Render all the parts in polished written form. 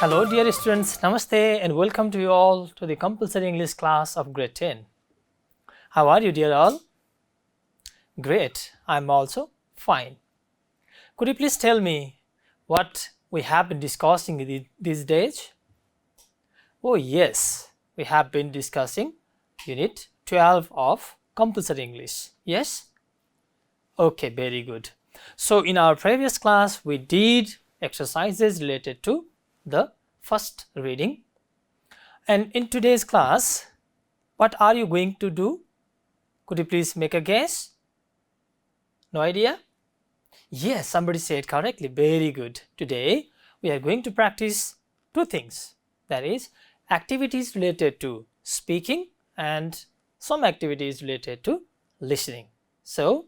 Hello dear students, Namaste and welcome to you all to the compulsory English class of grade 10. How are you dear all? Great, I'm also fine. Could you please tell me what we have been discussing these days? Oh yes, we have been discussing Unit 12 of compulsory English. Yes? Okay, very good. So in our previous class, we did exercises related to the first reading. And in today's class, what are you going to do? Could you please make a guess? No idea? Yes, somebody said correctly. Very good. Today, we are going to practice two things. That is, activities related to speaking and some activities related to listening. So,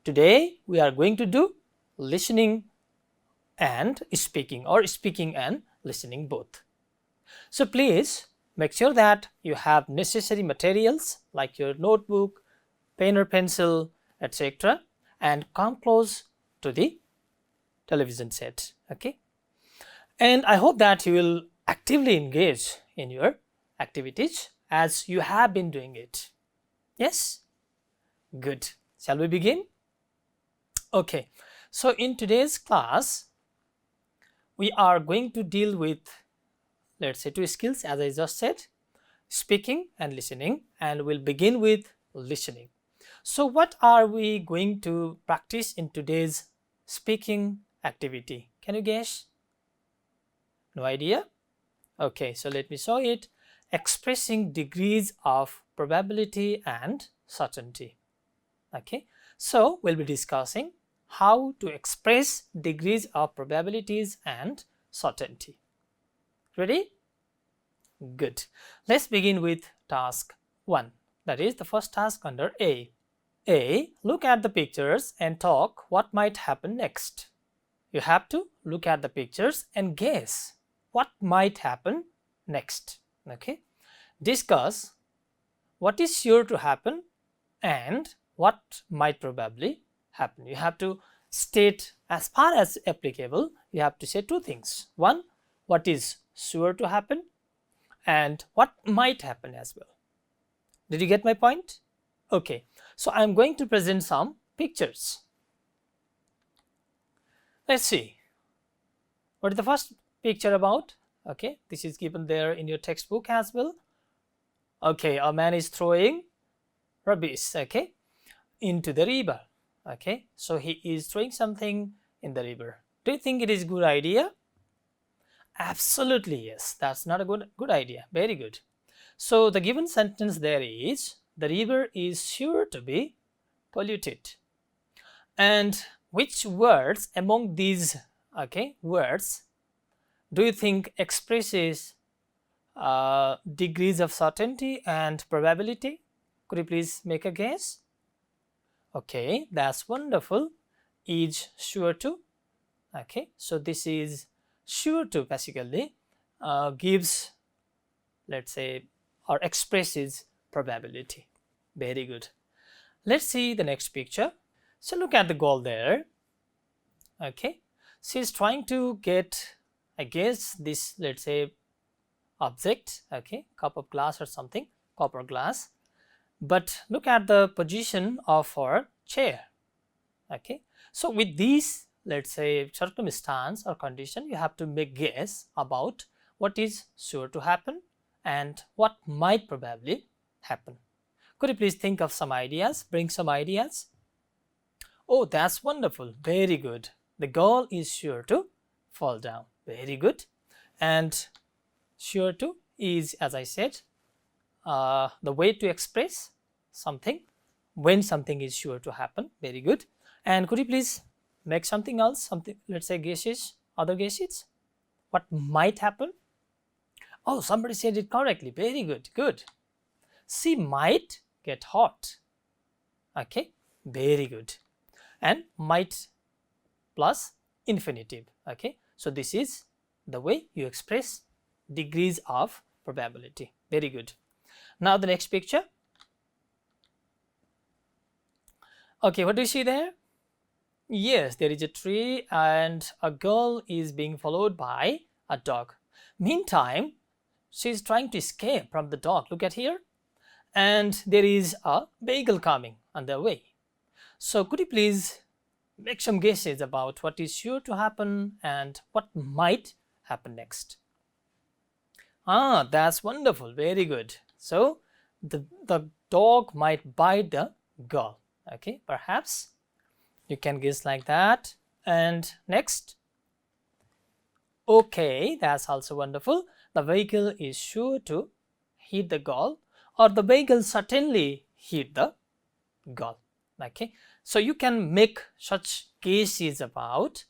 today we are going to do listening and speaking, or speaking and listening both. So please make sure that you have necessary materials like your notebook, pen or pencil, etc. and come close to the television set. Okay. And I hope that you will actively engage in your activities as you have been doing it. Yes? Good. Shall we begin? Okay. So in today's class, we are going to deal with, let's say, two skills as I just said, speaking and listening, and we'll begin with listening. So what are we going to practice in today's speaking activity? Can you guess? No idea? Okay, so let me show it. Expressing degrees of probability and certainty. Okay, so we'll be discussing how to express degrees of probabilities and certainty. Ready? Good. Let's begin with task 1. That is the first task under A. A. Look at the pictures and talk what might happen next. You have to look at the pictures and guess what might happen next. Okay. Discuss what is sure to happen and what might probably happen. You have to state, as far as applicable, you have to say two things. One, what is sure to happen, and what might happen as well. Did you get my point? Okay, so I'm going to present some pictures. Let's see. What is the first picture about? Okay, this is given there in your textbook as well. Okay, a man is throwing rubbish, okay, into the river. Okay, so he is throwing something in the river. Do you think it is a good idea? Absolutely yes, that's not a good idea. Very good. So the given sentence there is, the river is sure to be polluted. And which words among these words do you think expresses degrees of certainty and probability? Could you please make a guess? Okay, that's wonderful. Is sure to. Okay, so this is sure to basically gives, let's say, or expresses probability. Very good. Let's see the next picture. So look at the girl there. Okay, she's trying to get, I guess, this, let's say, object. Okay, cup of glass or something, copper glass. But look at the position of her chair. Okay, so with these, let's say, circumstance or condition, you have to make guess about what is sure to happen and what might probably happen. Could you please think of some ideas? Bring some ideas. Oh, that's wonderful. Very good. The girl is sure to fall down. Very good. And sure to is, as I said, the way to express something when something is sure to happen. Very good. And could you please make something else, something, let's say, guesses, other guesses? What might happen? Oh, somebody said it correctly. Very good. Good. She might get hot. Okay, very good. And might plus infinitive. Okay, so this is the way you express degrees of probability. Very good. Now the next picture. Okay, what do you see there? Yes, there is a tree and a girl is being followed by a dog. Meantime, she is trying to escape from the dog. Look at here. And there is a vehicle coming on their way. So could you please make some guesses about what is sure to happen and what might happen next? That's wonderful. Very good. So the dog might bite the girl. Okay, perhaps you can guess like that. And next, okay, that's also wonderful. The vehicle is sure to hit the girl, or the vehicle certainly hit the girl. Okay, so you can make such cases about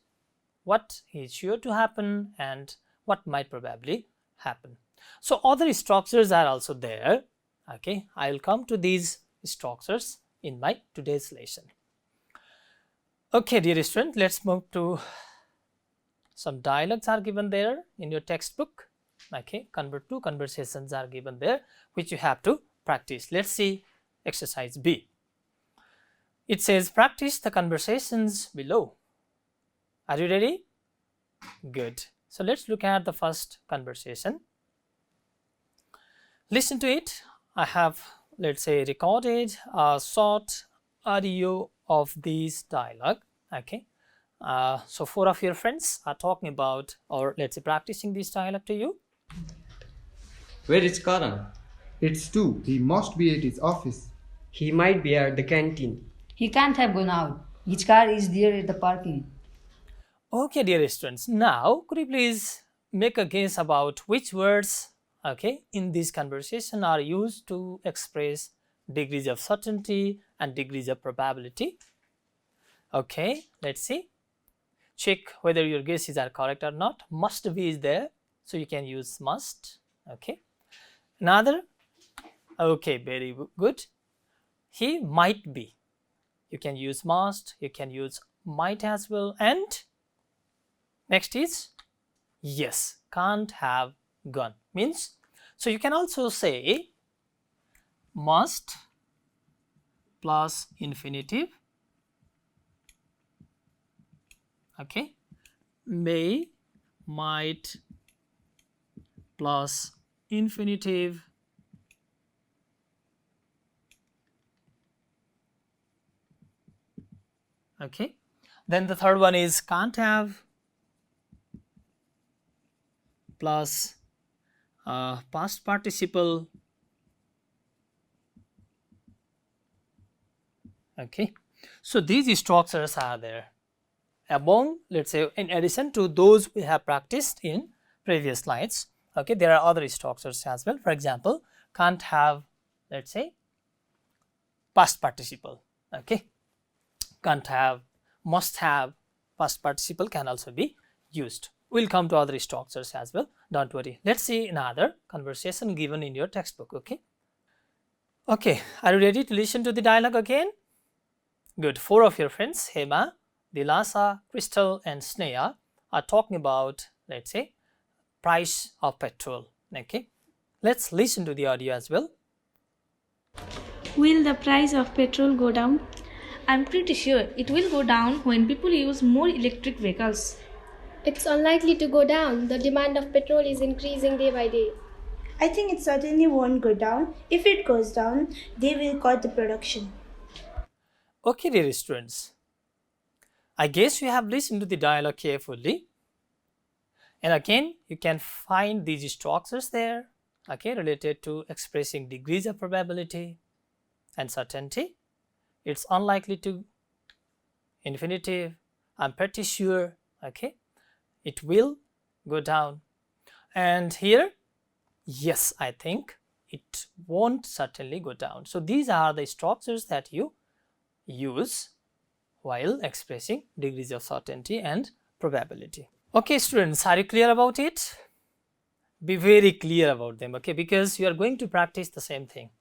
what is sure to happen and what might probably happen. So other structures are also there. Okay, I will come to these structures in my today's lesson. Okay, dear student, let's move to some dialogues are given there in your textbook. Okay, two conversations are given there which you have to practice. Let's see exercise B. It says practice the conversations below. Are you ready? Good. So let's look at the first conversation. Listen to it. I have, let's say, recorded a short audio of this dialogue. Okay. So 4 of your friends are talking about, or let's say practicing this dialogue to you. Where is Karan? It's 2. He must be at his office. He might be at the canteen. He can't have gone out. His car is there at the parking. Okay, dear students. Now, could you please make a guess about which words, okay, in this conversation are used to express degrees of certainty and degrees of probability? Okay, let's see. Check whether your guesses are correct or not. Must be is there, so you can use must. Okay. Another. Okay, very good. He might be. You can use must. You can use might as well. And next is yes. Can't have gone. Means, so you can also say must plus infinitive. Okay, may, might plus infinitive, okay. Then the third one is can't have plus past participle, okay. So these structures are there. Among, let's say, in addition to those we have practiced in previous slides, okay, there are other structures as well. For example, can't have, let's say, past participle, okay. Can't have, must have, past participle can also be used. We'll come to other structures as well, don't worry. Let's see another conversation given in your textbook, okay. Okay, are you ready to listen to the dialogue again? Good. 4 of your friends, Hema, Dilasa, Crystal and Sneha are talking about, let's say, price of petrol. Okay, let's listen to the audio as well. Will the price of petrol go down? I'm pretty sure it will go down when people use more electric vehicles. It's unlikely to go down. The demand of petrol is increasing day by day. I think it certainly won't go down. If it goes down, they will cut the production. Okay, dear students, I guess you have listened to the dialogue carefully. And again, you can find these structures there, okay, related to expressing degrees of probability and certainty. It's unlikely to, infinitive, I'm pretty sure, okay, it will go down. And here, yes, I think it won't certainly go down. So these are the structures that you use while expressing degrees of certainty and probability. Okay, students, are you clear about it? Be very clear about them, okay, because you are going to practice the same thing.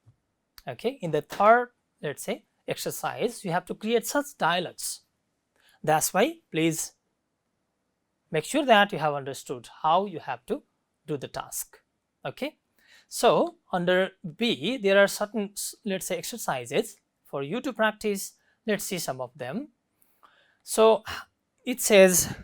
Okay, in the third, let's say, exercise, you have to create such dialogues. That's why, please make sure that you have understood how you have to do the task. Okay, so under B, there are certain, let's say, exercises for you to practice. Let's see some of them. So it says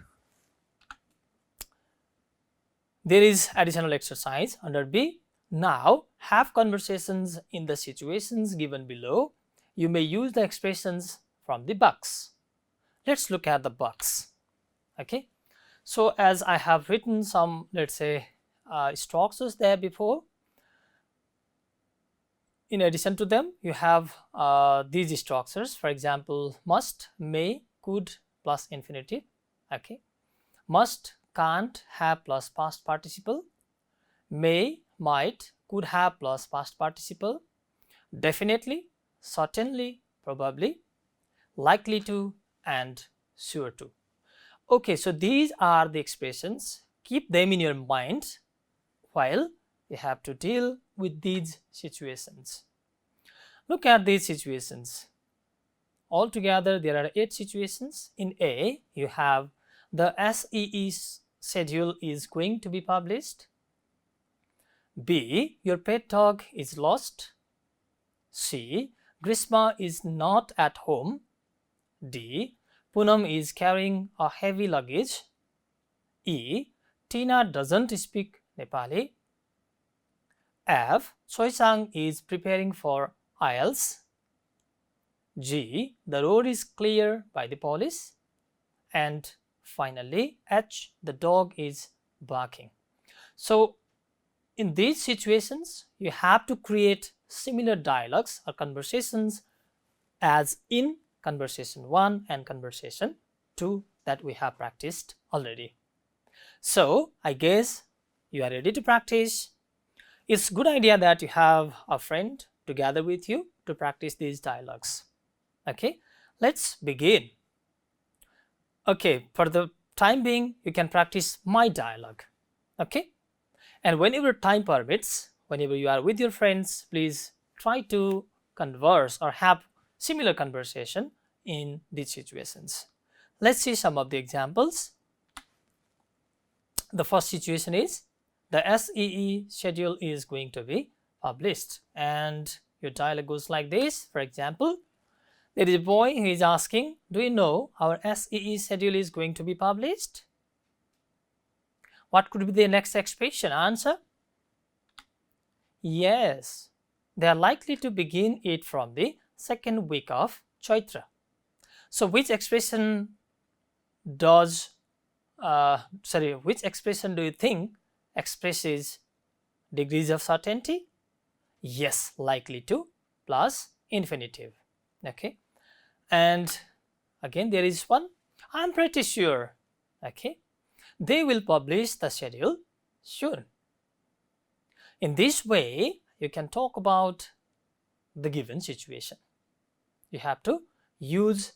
There is additional exercise under B. Now have conversations in the situations given below. You may use the expressions from the box. Let's look at the box. Okay, so as I have written some, let's say, structures there before, in addition to them you have these structures. For example, must, may, could plus infinitive. Okay, must, can't, have plus past participle, may, might, could have plus past participle, definitely, certainly, probably, likely to, and sure to. Okay, so these are the expressions. Keep them in your mind while you have to deal with these situations. Look at these situations. Altogether, there are 8 situations. In A, you have the SEE schedule is going to be published. B, your pet dog is lost. C, Grishma is not at home. D, Poonam is carrying a heavy luggage. E, Tina doesn't speak Nepali. F, Choi-sang is preparing for IELTS. G, the road is clear by the police. And finally, H, the dog is barking. So in these situations, you have to create similar dialogues or conversations as in conversation 1 and conversation 2 that we have practiced already. So I guess you are ready to practice. It's a good idea that you have a friend together with you to practice these dialogues. Okay, let's begin. Okay, for the time being, you can practice my dialogue. Okay, and whenever time permits, whenever you are with your friends, please try to converse or have similar conversation in these situations. Let's see some of the examples. The first situation is the SEE schedule is going to be published, and your dialogue goes like this. For example, there is a boy who is asking, do you know our SEE schedule is going to be published? What could be the next expression? Answer: yes, they are likely to begin it from the second week of Chaitra. So which expression does which expression do you think expresses degrees of certainty? Yes, likely to plus infinitive. Okay, and again there is one, I'm pretty sure. Okay, they will publish the schedule soon. In this way, you can talk about the given situation. You have to use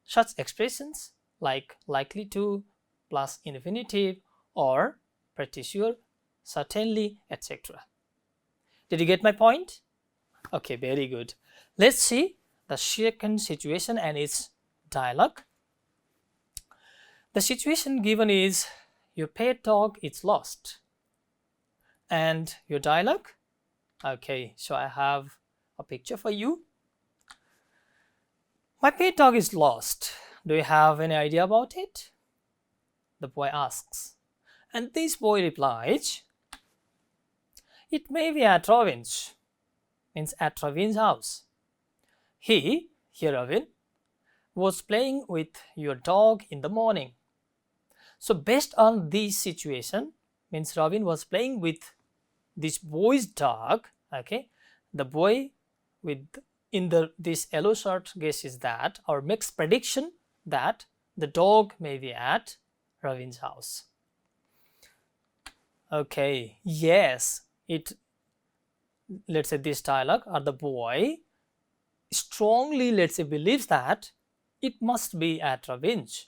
such expressions like likely to plus infinitive or pretty sure, certainly, etc. Did you get my point? Okay, very good. Let's see the second situation and its dialogue. The situation given is your pet dog is lost. And your dialogue? Okay, so I have a picture for you. My pet dog is lost. Do you have any idea about it? The boy asks. And this boy replies, it may be at Rovin's, means at Rovin's house. He, here Ravin, was playing with your dog in the morning. So based on this situation, means Ravin was playing with this boy's dog. Okay, the boy with this yellow shirt guesses that or makes prediction that the dog may be at Ravin's house. Okay, yes, let's say this dialogue or the boy strongly, let's say, believes that it must be at Ravin's.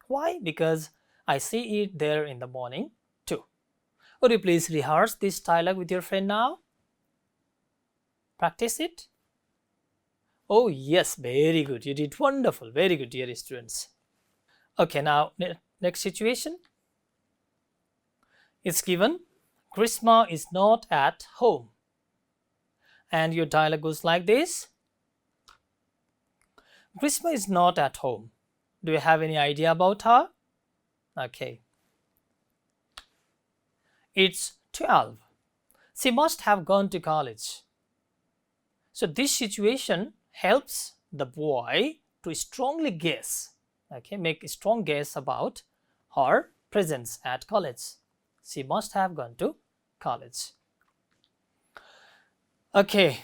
Why? Because I see it there in the morning too. Would you please rehearse this dialogue with your friend now? Practice it. Oh yes, very good. You did wonderful. Very good, dear students. Okay, now next situation. It's given, Grishma is not at home. And your dialogue goes like this. Grishma is not at home. Do you have any idea about her? Okay. It's 12. She must have gone to college. So this situation helps the boy to strongly guess, okay, make a strong guess about her presence at college. She must have gone to college. Okay,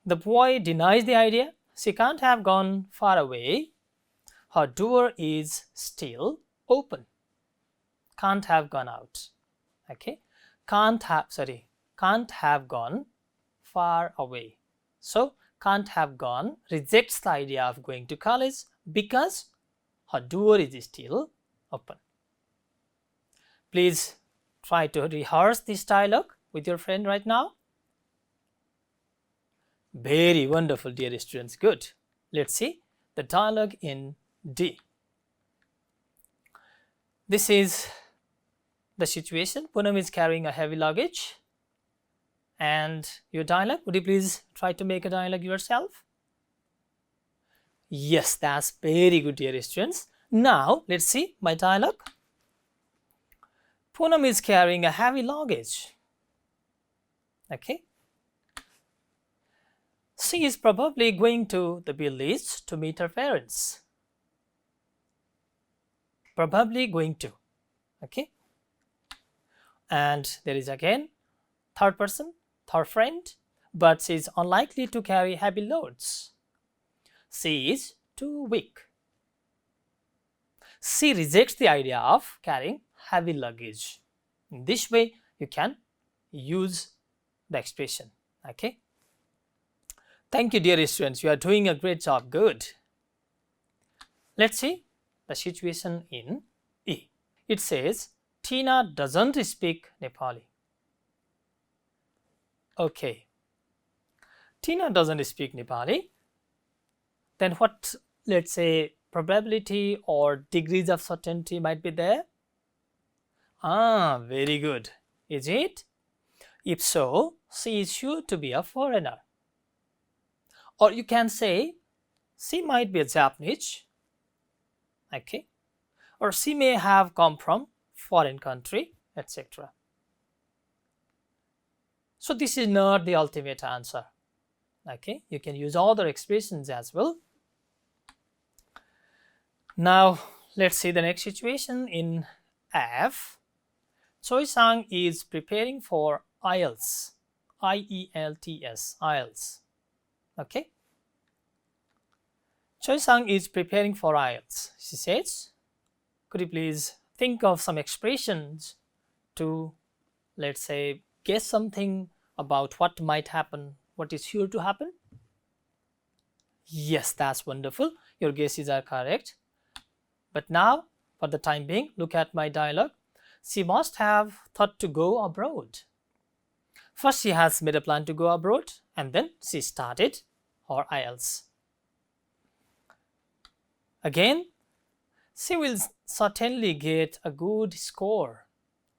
the boy denies the idea. She can't have gone far away. Her door is still open. Can't have gone out. Okay, can't have gone far away. So can't have gone rejects the idea of going to college because her door is still open. Please try to rehearse this dialogue with your friend right now. Very wonderful, dear students. Good. Let's see the dialogue in D. This is the situation. Poonam is carrying a heavy luggage. And your dialogue, would you please try to make a dialogue yourself? Yes, that's very good, dear students. Now, let's see my dialogue. Poonam is carrying a heavy luggage. Okay. She is probably going to the village to meet her parents. Probably going to. Okay. And there is again third person, third friend, but she is unlikely to carry heavy loads. She is too weak. She rejects the idea of carrying heavy luggage. In this way, you can use the expression. Okay. Thank you, dear students. You are doing a great job. Good. Let's see the situation in E. It says, Tina doesn't speak Nepali. Okay. Tina doesn't speak Nepali. Then what, let's say, probability or degrees of certainty might be there? Very good. Is it? If so, she is sure to be a foreigner. Or you can say, she might be a Japanese. Okay. Or she may have come from foreign country, etc. So this is not the ultimate answer. Okay. You can use other expressions as well. Now, let's see the next situation in F. Choi Sang is preparing for IELTS. IELTS. IELTS. Okay. Choi Sang is preparing for IELTS. She says, could you please think of some expressions to, let's say, guess something about what might happen, what is sure to happen? Yes, that's wonderful. Your guesses are correct. But now, for the time being, look at my dialogue. She must have thought to go abroad. First, she has made a plan to go abroad, and then she started her IELTS. Again, she will certainly get a good score.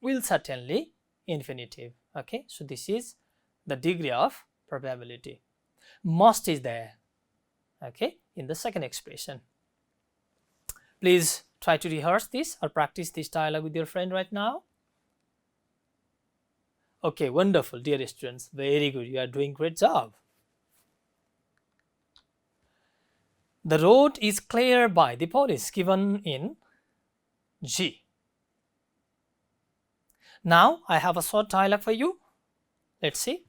Will certainly, infinitive. Okay, so this is the degree of probability. Must is there. Okay, in the second expression. Please try to rehearse this or practice this dialogue with your friend right now. Okay, wonderful, dear students. Very good. You are doing great job. The road is cleared by the police, given in G. Now, I have a short dialogue for you. Let's see.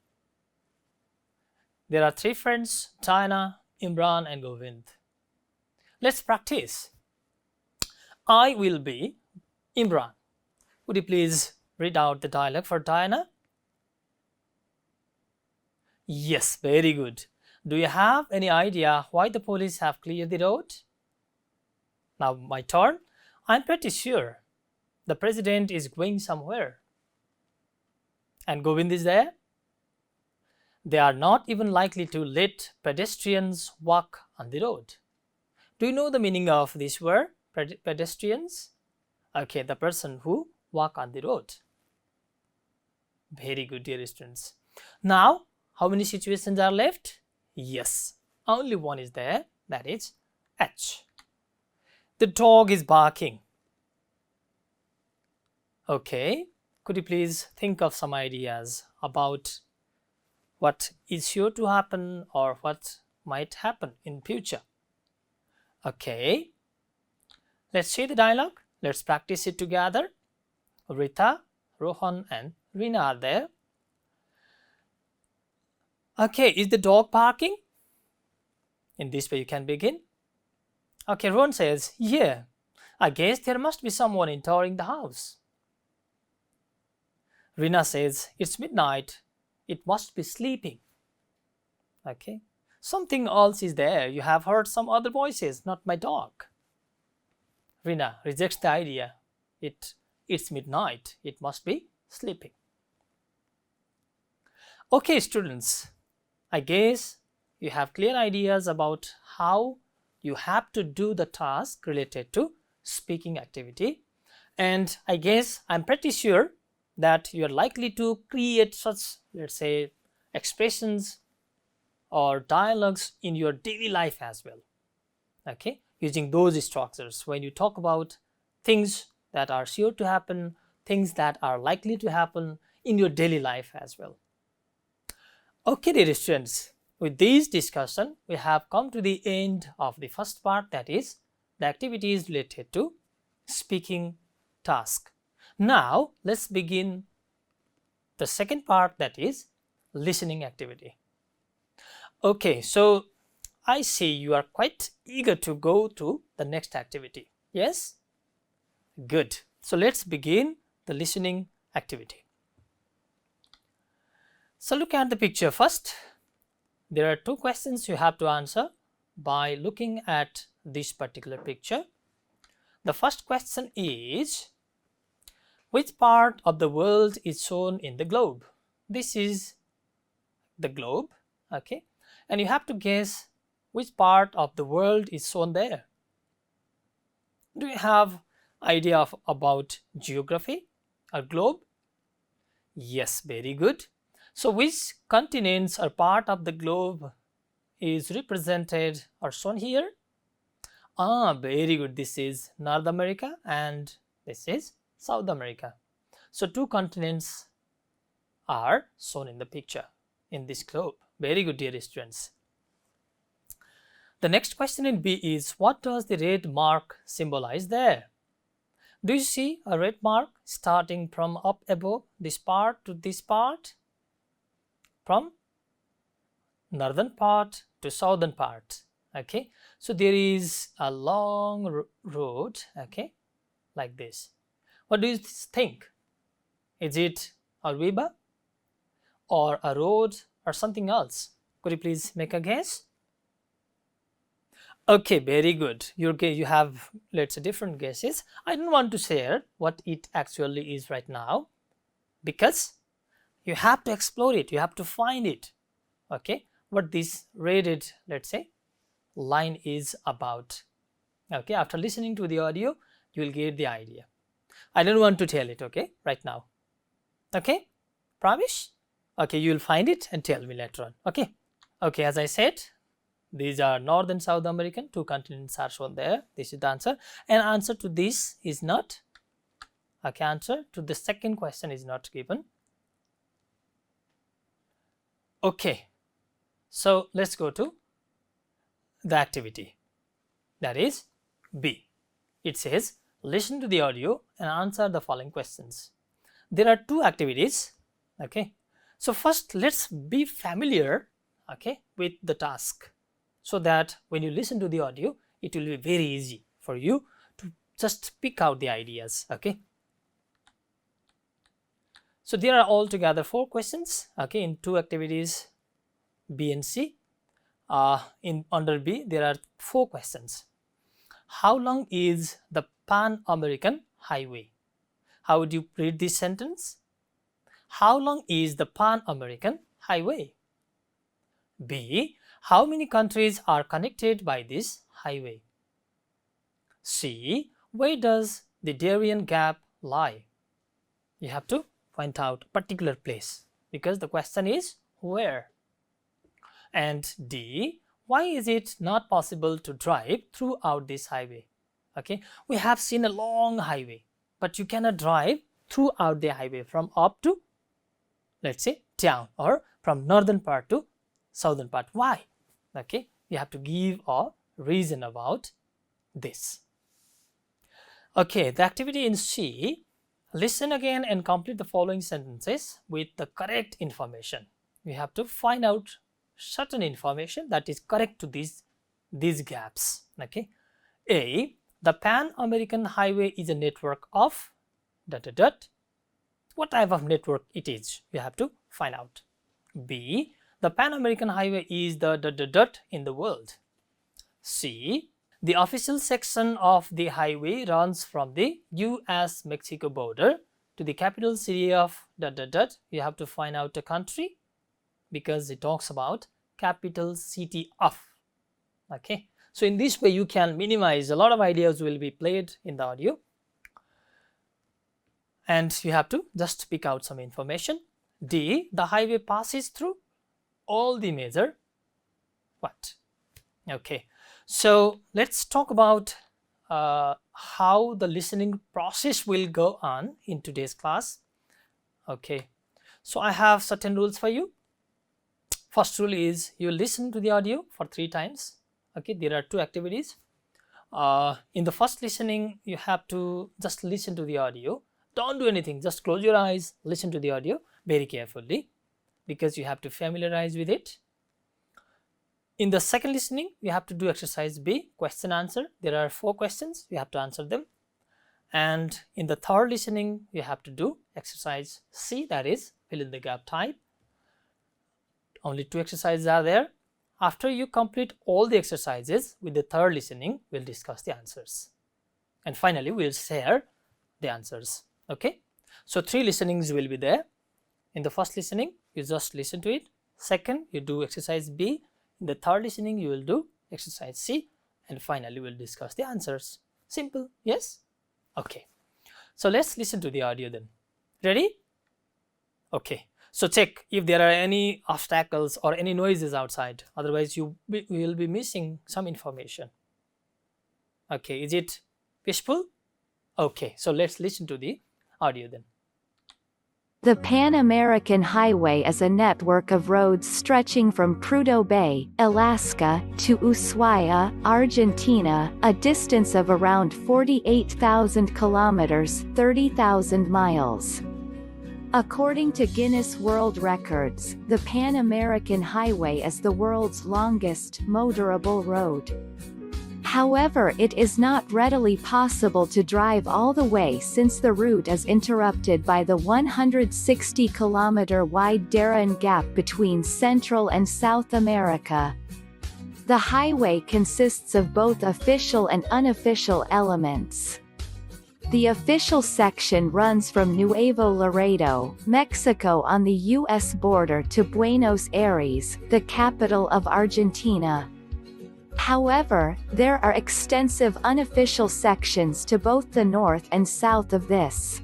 There are three friends, Diana, Imran and Govind. Let's practice. I will be Imran. Would you please read out the dialogue for Diana? Yes, very good. Do you have any idea why the police have cleared the road? Now my turn. I'm pretty sure the president is going somewhere. And Govind is there. They are not even likely to let pedestrians walk on the road. Do you know the meaning of this word, pedestrians? Okay, the person who walk on the road. Very good, dear students. Now, how many situations are left? Yes, only one is there, that is H. The dog is barking. Okay, Could you please think of some ideas about what is sure to happen or what might happen in future? Okay, let's see the dialogue. Let's practice it together. Rita, Rohan and Rina are there. Okay, is the dog barking? In this way you can begin. Okay, Rohan says, yeah, I guess there must be someone entering the house. Rina says, it's midnight, it must be sleeping. Okay, something else is there. You have heard some other voices, not my dog. Rina rejects the idea. It's midnight, it must be sleeping. Okay, students, I guess you have clear ideas about how you have to do the task related to speaking activity, and I guess I'm pretty sure that you are likely to create such, let's say, expressions or dialogues in your daily life as well. Okay, using those structures when you talk about things that are sure to happen, things that are likely to happen in your daily life as well. Okay, dear students, with this discussion, we have come to the end of the first part, that is the activities related to speaking task. Now, let's begin the second part, that is listening activity. Okay, so I see you are quite eager to go to the next activity. Yes? Good. So let's begin the listening activity. So look at the picture first. There are two questions you have to answer by looking at this particular picture. The first question is, which part of the world is shown in the globe? This is the globe, okay? And you have to guess which part of the world is shown there. Do you have idea about geography or globe? Yes, very good. So which continents or part of the globe is represented or shown here? Very good. This is North America and this is South America. So two continents are shown in the picture in this globe. Very good, dear students. The next question in B is, what does the red mark symbolize there? Do you see a red mark starting from up above this part to this part? From northern part to southern part. Okay, so there is a long road, okay, like this. What do you think? Is it a river or a road or something else? Could you please make a guess? Okay, very good. You have, let's say, different guesses. I don't want to share what it actually is right now because you have to explore it. You have to find it. Okay, what this rated, let's say, line is about. Okay, after listening to the audio, you will get the idea. I don't want to tell it, okay, right now. Okay, promise? Okay, you will find it and tell me later on. Okay, okay, as I said, these are North and South American, two continents are shown there. This is the answer, and answer to this is not, okay, answer to the second question is not given. Okay, so let's go to the activity, that is B. It says, listen to the audio and answer the following questions. There are two activities, okay. So first, let's be familiar, okay, with the task, so that when you listen to the audio, it will be very easy for you to just pick out the ideas, okay. So there are altogether 4 questions, okay, in 2 activities, B and C. Under B, there are 4 questions. How long is the Pan-American Highway? How would you read this sentence? How long is the Pan-American Highway? B. How many countries are connected by this highway? C. Where does the Darien Gap lie? You have to point out a particular place because the question is where. And D. Why is it not possible to drive throughout this highway? Okay, we have seen a long highway, but you cannot drive throughout the highway from up to, let's say, down, or from northern part to southern part. Why? Okay, you have to give a reason about this. Okay, the activity in C, listen again and complete the following sentences with the correct information. You have to find out certain information that is correct to these gaps. Okay, A, the Pan-American Highway is a network of ... What type of network it is? You have to find out. B, the Pan-American Highway is the ... in the world. C, the official section of the highway runs from the US-Mexico border to the capital city of ... You have to find out a country because it talks about capital city of. Okay, so in this way you can minimize, a lot of ideas will be played in the audio, and you have to just pick out some information. D, the highway passes through all the major what? Okay, so let's talk about how the listening process will go on in today's class. Okay, so I have certain rules for you. First rule is you listen to the audio for 3 times. Okay, there are 2 activities. In the first listening, you have to just listen to the audio. Don't do anything, just close your eyes, listen to the audio very carefully because you have to familiarize with it. In the second listening, you have to do exercise B, question answer. There are 4 questions, you have to answer them. And in the third listening, you have to do exercise C, that is fill in the gap type. Only 2 exercises are there. After you complete all the exercises with the third listening, we'll discuss the answers. And finally, we'll share the answers. Okay, so 3 listenings will be there. In the first listening, you just listen to it. Second, you do exercise B. In the third listening, you will do exercise C. And finally, we'll discuss the answers. Simple, yes? Okay, so let's listen to the audio then. Ready? Okay, so check if there are any obstacles or any noises outside. Otherwise, you will be missing some information. Okay, is it peaceful? Okay, so let's listen to the audio then. The Pan American Highway is a network of roads stretching from Prudhoe Bay, Alaska, to Ushuaia, Argentina, a distance of around 48,000 kilometers, 30,000 miles. According to Guinness World Records, the Pan American Highway is the world's longest motorable road. However, it is not readily possible to drive all the way since the route is interrupted by the 160-kilometer-wide Darien Gap between Central and South America. The highway consists of both official and unofficial elements. The official section runs from Nuevo Laredo, Mexico on the U.S. border to Buenos Aires, the capital of Argentina. However, there are extensive unofficial sections to both the north and south of this.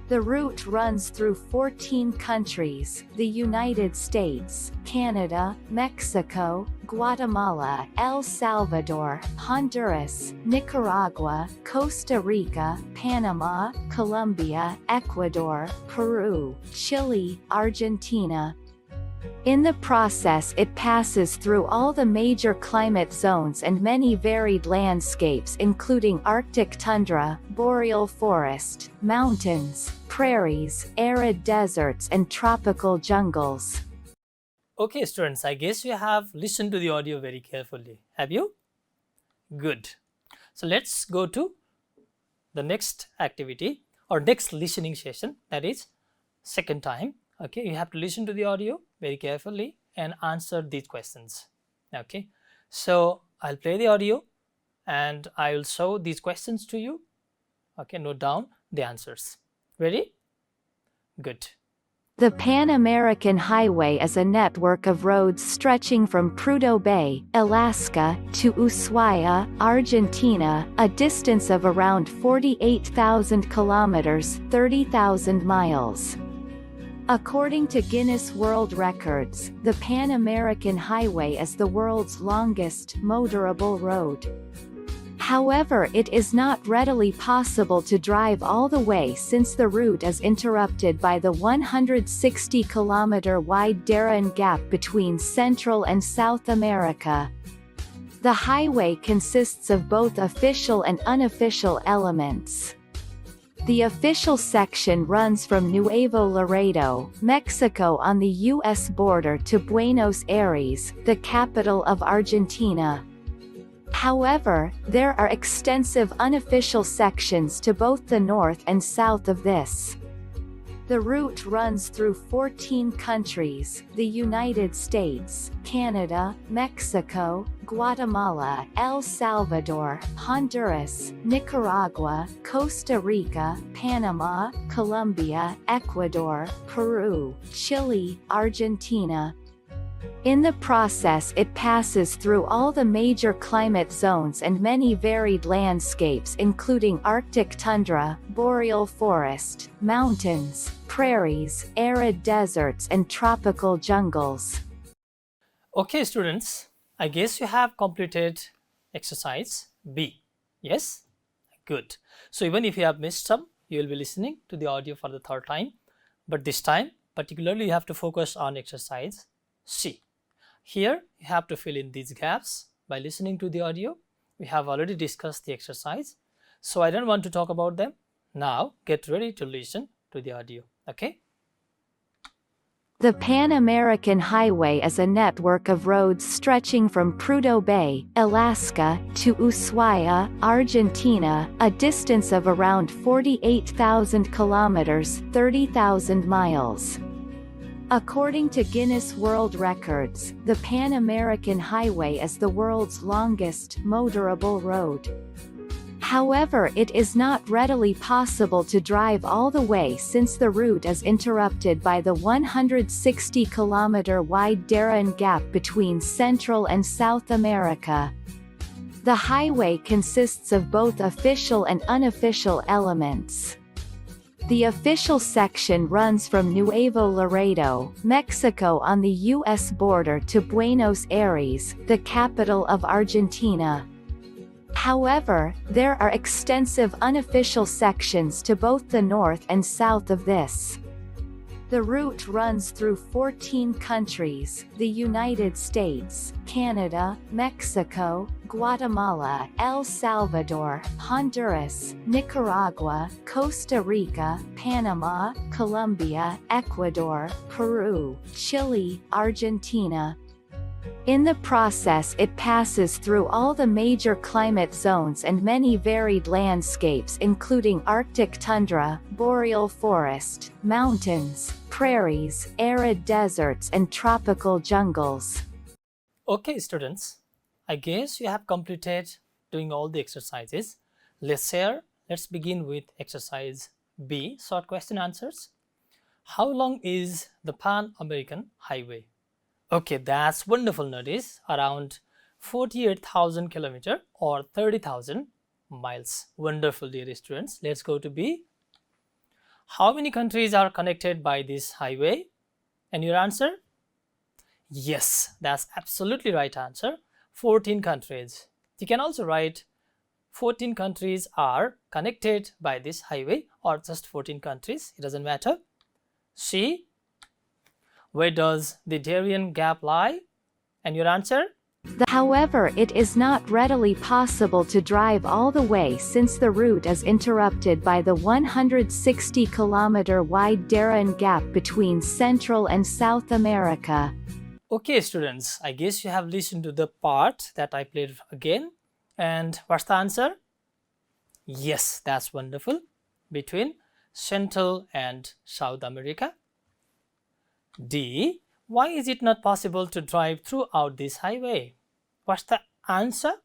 The route runs through 14 countries: the United States, Canada, Mexico, Guatemala, El Salvador, Honduras, Nicaragua, Costa Rica, Panama, Colombia, Ecuador, Peru, Chile, Argentina. In the process, it passes through all the major climate zones and many varied landscapes including Arctic tundra, boreal forest, mountains, prairies, arid deserts and tropical jungles. Okay students, I guess you have listened to the audio very carefully. Have you? Good. So let's go to the next activity or next listening session, that is second time. Okay, you have to listen to the audio very carefully and answer these questions. Okay, so I'll play the audio and I will show these questions to you. Okay, note down the answers. Ready? Good. The Pan American Highway is a network of roads stretching from Prudhoe Bay, Alaska, to Ushuaia, Argentina, a distance of around 48,000 kilometers, 30,000 miles. According to Guinness World Records, the Pan American Highway is the world's longest motorable road. However, it is not readily possible to drive all the way since the route is interrupted by the 160-kilometer wide Darien Gap between Central and South America. The highway consists of both official and unofficial elements. The official section runs from Nuevo Laredo, Mexico on the U.S. border to Buenos Aires, the capital of Argentina. However, there are extensive unofficial sections to both the north and south of this. The route runs through 14 countries: the United States, Canada, Mexico, Guatemala, El Salvador, Honduras, Nicaragua, Costa Rica, Panama, Colombia, Ecuador, Peru, Chile, Argentina. In the process, it passes through all the major climate zones and many varied landscapes including Arctic tundra, boreal forest, mountains, prairies, arid deserts and tropical jungles. Okay students, I guess you have completed exercise B. Yes? Good. So even if you have missed some, you will be listening to the audio for the third time. But this time, particularly you have to focus on exercise C. Here you have to fill in these gaps by listening to the audio. We have already discussed the exercise, so I don't want to talk about them. Now get ready to listen to the audio. Okay? The Pan American Highway is a network of roads stretching from Prudhoe Bay, Alaska, to Ushuaia, Argentina, a distance of around 48,000 kilometers, 30,000 miles. According to Guinness World Records, the Pan American Highway is the world's longest motorable road. However, it is not readily possible to drive all the way since the route is interrupted by the 160-kilometer wide Darien Gap between Central and South America. The highway consists of both official and unofficial elements. The official section runs from Nuevo Laredo, Mexico on the U.S. border to Buenos Aires, the capital of Argentina. However, there are extensive unofficial sections to both the north and south of this. The route runs through 14 countries: the United States, Canada, Mexico, Guatemala, El Salvador, Honduras, Nicaragua, Costa Rica, Panama, Colombia, Ecuador, Peru, Chile, Argentina. In the process, it passes through all the major climate zones and many varied landscapes including Arctic tundra, boreal forest, mountains, prairies, arid deserts and tropical jungles. Okay students, I guess you have completed doing all the exercises. Let's begin with exercise B, short question answers. How long is the Pan American Highway? Okay, that's wonderful. Notice around 48,000 kilometers or 30,000 miles. Wonderful, dear students. Let's go to B. How many countries are connected by this highway? And your answer? Yes, that's absolutely right answer. 14 countries. You can also write 14 countries are connected by this highway or just 14 countries. It doesn't matter. C. Where does the Darien Gap lie? And your answer? However, it is not readily possible to drive all the way since the route is interrupted by the 160-kilometer wide Darien Gap between Central and South America. Okay students, I guess you have listened to the part that I played again. And what's the answer? Yes, that's wonderful. Between Central and South America. D. Why is it not possible to drive throughout this highway? What's the answer?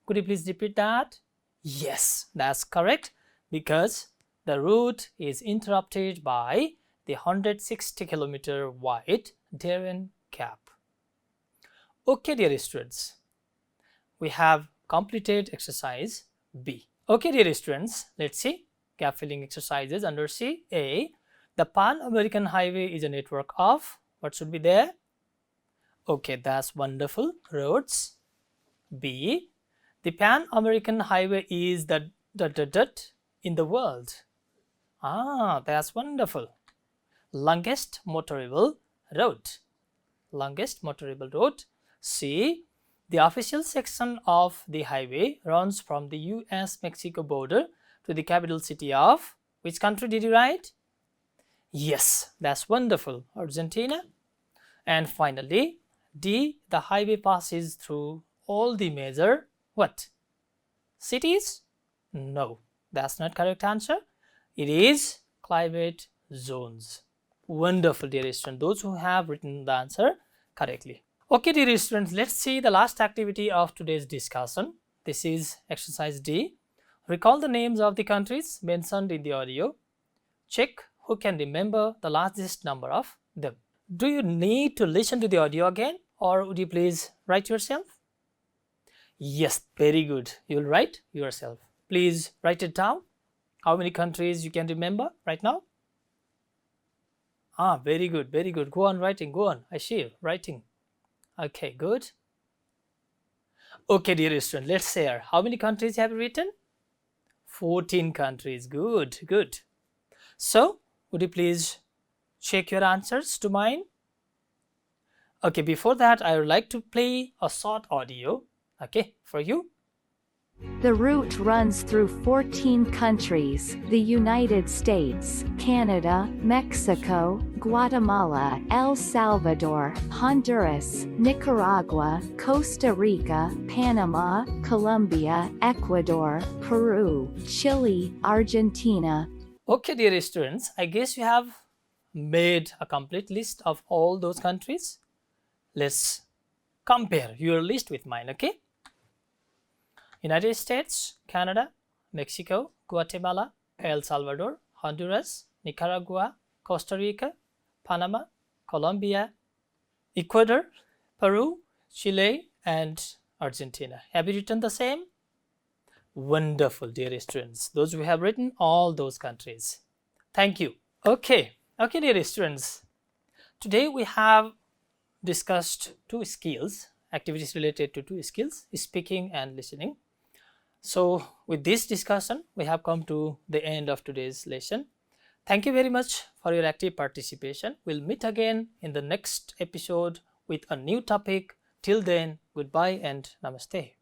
Could you please repeat that? Yes, that's correct, because the route is interrupted by the 160-kilometer wide Darien Gap. Okay, dear students, we have completed exercise B. Okay, dear students, let's see gap filling exercises under C. A. The Pan American Highway is a network of, what should be there? Okay, that's wonderful, roads. B. The Pan-American Highway is the in the world. That's wonderful. Longest motorable road. Longest motorable road. C. The official section of the highway runs from the US-Mexico border to the capital city of which country did you write? Yes, that's wonderful. Argentina. And finally, D. The highway passes through all the major what? Cities? No, that's not correct answer. It is climate zones. Wonderful, dear students, those who have written the answer correctly. Okay, dear students, let's see the last activity of today's discussion. This is exercise D. Recall the names of the countries mentioned in the audio. Check who can remember the largest number of them. Do you need to listen to the audio again, or would you please write yourself? Yes, very good. You'll write yourself. Please write it down. How many countries you can remember right now? Very good, very good. Go on writing, go on. I see you writing. Okay, good. Okay, dear student, let's share. How many countries have you written? 14 countries. Good, good. So, would you please check your answers to mine? Okay, before that, I would like to play a short audio, okay, for you. The route runs through 14 countries: the United States, Canada, Mexico, Guatemala, El Salvador, Honduras, Nicaragua, Costa Rica, Panama, Colombia, Ecuador, Peru, Chile, Argentina. Okay, dear students, I guess you have made a complete list of all those countries. Let's compare your list with mine, okay? United States, Canada, Mexico, Guatemala, El Salvador, Honduras, Nicaragua, Costa Rica, Panama, Colombia, Ecuador, Peru, Chile, and Argentina. Have you written the same? Wonderful, dear students. Those who have written all those countries. Thank you. Okay, dear students. Today we have discussed two skills, activities related to two skills, speaking and listening. So with this discussion, we have come to the end of today's lesson. Thank you very much for your active participation. We'll meet again in the next episode with a new topic. Till then, goodbye and namaste.